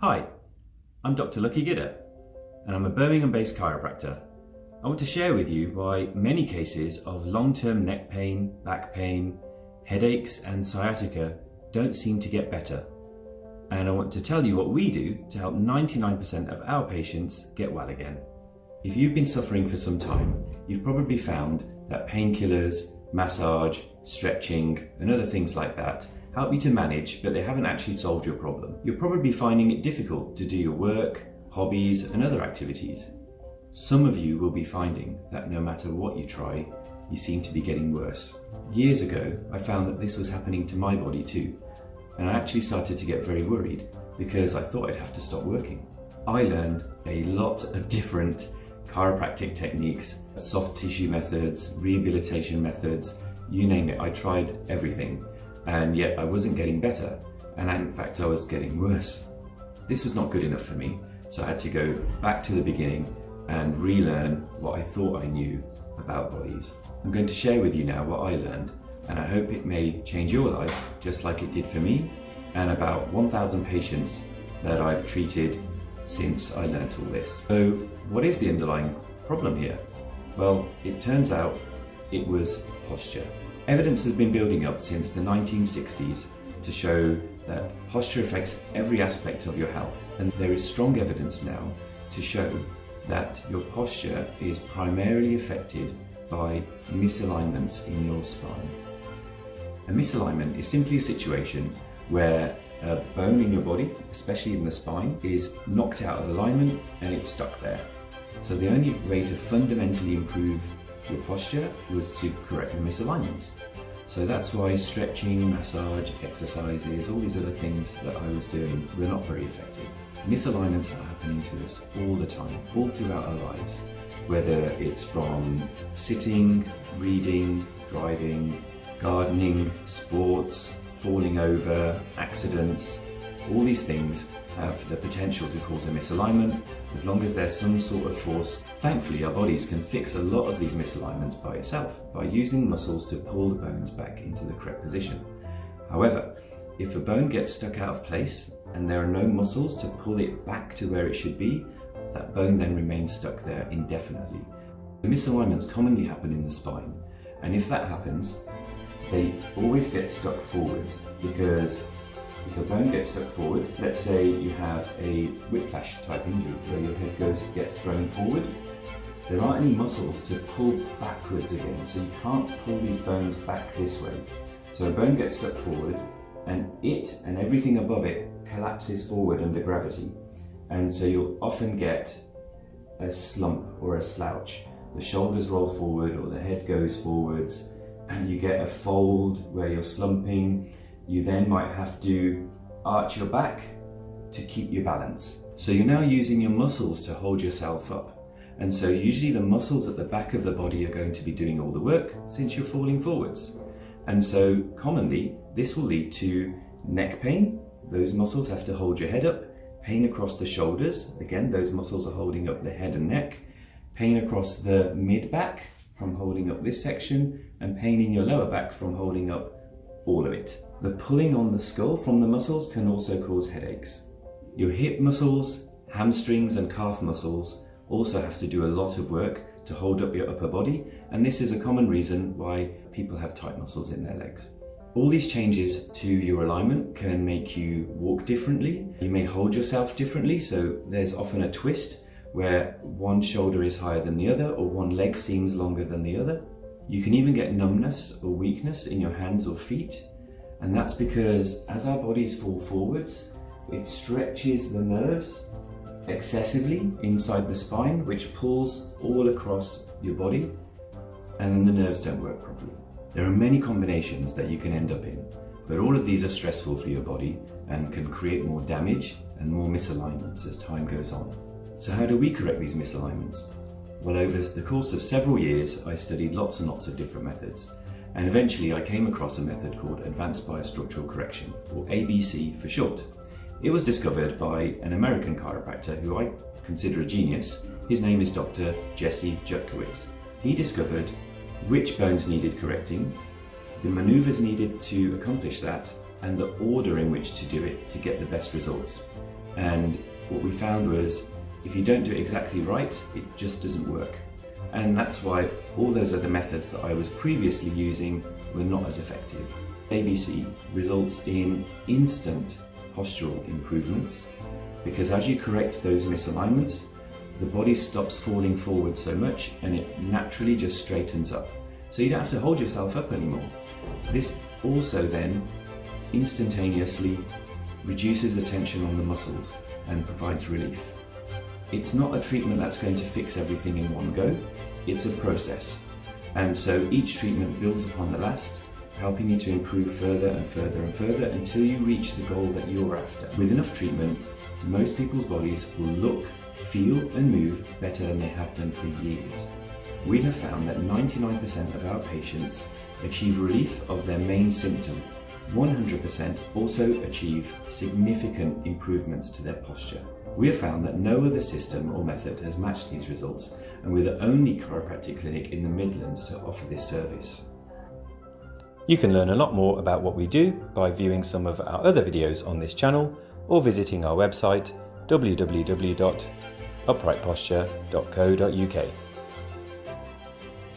Hi, I'm Dr. Lucky Gidda, and I'm a Birmingham-based chiropractor. I want to share with you why many cases of long-term neck pain, back pain, headaches and sciatica don't seem to get better. And I want to tell you what we do to help 99% of our patients get well again. If you've been suffering for some time, you've probably found that painkillers, massage, stretching and other things like that help you to manage, but they haven't actually solved your problem. You're probably finding it difficult to do your work, hobbies and other activities. Some of you will be finding that no matter what you try, you seem to be getting worse. Years ago, I found that this was happening to my body too, and I actually started to get very worried because I thought I'd have to stop working. I learned a lot of different chiropractic techniques, soft tissue methods, rehabilitation methods, you name it. I tried everything, and yet I wasn't getting better, and in fact I was getting worse. This was not good enough for me, so I had to go back to the beginning and relearn what I thought I knew about bodies. I'm going to share with you now what I learned, and I hope it may change your life just like it did for me and about 1,000 patients that I've treated since I learned all this. So what is the underlying problem here? Well, it turns out it was posture. Evidence has been building up since the 1960s to show that posture affects every aspect of your health, and there is strong evidence now to show that your posture is primarily affected by misalignments in your spine. A misalignment is simply a situation where a bone in your body, especially in the spine, is knocked out of alignment and it's stuck there. So the only way to fundamentally improve your posture was to correct the misalignments. So that's why stretching, massage, exercises, all these other things that I was doing were not very effective. Misalignments are happening to us all the time, all throughout our lives, whether it's from sitting, reading, driving, gardening, sports, falling over, accidents. All these things have the potential to cause a misalignment as long as there's some sort of force. Thankfully, our bodies can fix a lot of these misalignments by itself by using muscles to pull the bones back into the correct position. However, if a bone gets stuck out of place and there are no muscles to pull it back to where it should be, that bone then remains stuck there indefinitely. The misalignments commonly happen in the spine, and if that happens, they always get stuck forwards, because if a bone gets stuck forward, let's say you have a whiplash type injury where your head gets thrown forward, there aren't any muscles to pull backwards again, so you can't pull these bones back this way. So a bone gets stuck forward and it and everything above it collapses forward under gravity, and so you'll often get a slump or a slouch. The shoulders roll forward or the head goes forwards, and you get a fold where you're slumping. You then might have to arch your back to keep your balance. So you're now using your muscles to hold yourself up. And so usually the muscles at the back of the body are going to be doing all the work since you're falling forwards. And so commonly this will lead to neck pain. Those muscles have to hold your head up. Pain across the shoulders. Again, those muscles are holding up the head and neck. Pain across the mid-back from holding up this section, and pain in your lower back from holding up all of it. The pulling on the skull from the muscles can also cause headaches. Your hip muscles, hamstrings and calf muscles also have to do a lot of work to hold up your upper body, and this is a common reason why people have tight muscles in their legs. All these changes to your alignment can make you walk differently. You may hold yourself differently, so there's often a twist where one shoulder is higher than the other or one leg seems longer than the other. You can even get numbness or weakness in your hands or feet, and that's because as our bodies fall forwards, it stretches the nerves excessively inside the spine, which pulls all across your body, and then the nerves don't work properly. There are many combinations that you can end up in, but all of these are stressful for your body and can create more damage and more misalignments as time goes on. So how do we correct these misalignments? Well, over the course of several years, I studied lots and lots of different methods, and eventually I came across a method called Advanced Biostructural Correction, or ABC for short. It was discovered by an American chiropractor who I consider a genius. His name is Dr. Jesse Jutkowitz. He discovered which bones needed correcting, the maneuvers needed to accomplish that, and the order in which to do it to get the best results. And what we found was if you don't do it exactly right, it just doesn't work. And that's why all those other methods that I was previously using were not as effective. ABC results in instant postural improvements because as you correct those misalignments, the body stops falling forward so much and it naturally just straightens up. So you don't have to hold yourself up anymore. This also then instantaneously reduces the tension on the muscles and provides relief. It's not a treatment that's going to fix everything in one go, it's a process. And so each treatment builds upon the last, helping you to improve further and further and further until you reach the goal that you're after. With enough treatment, most people's bodies will look, feel and move better than they have done for years. We have found that 99% of our patients achieve relief of their main symptom. 100% also achieve significant improvements to their posture. We have found that no other system or method has matched these results, and we're the only chiropractic clinic in the Midlands to offer this service. You can learn a lot more about what we do by viewing some of our other videos on this channel or visiting our website www.uprightposture.co.uk.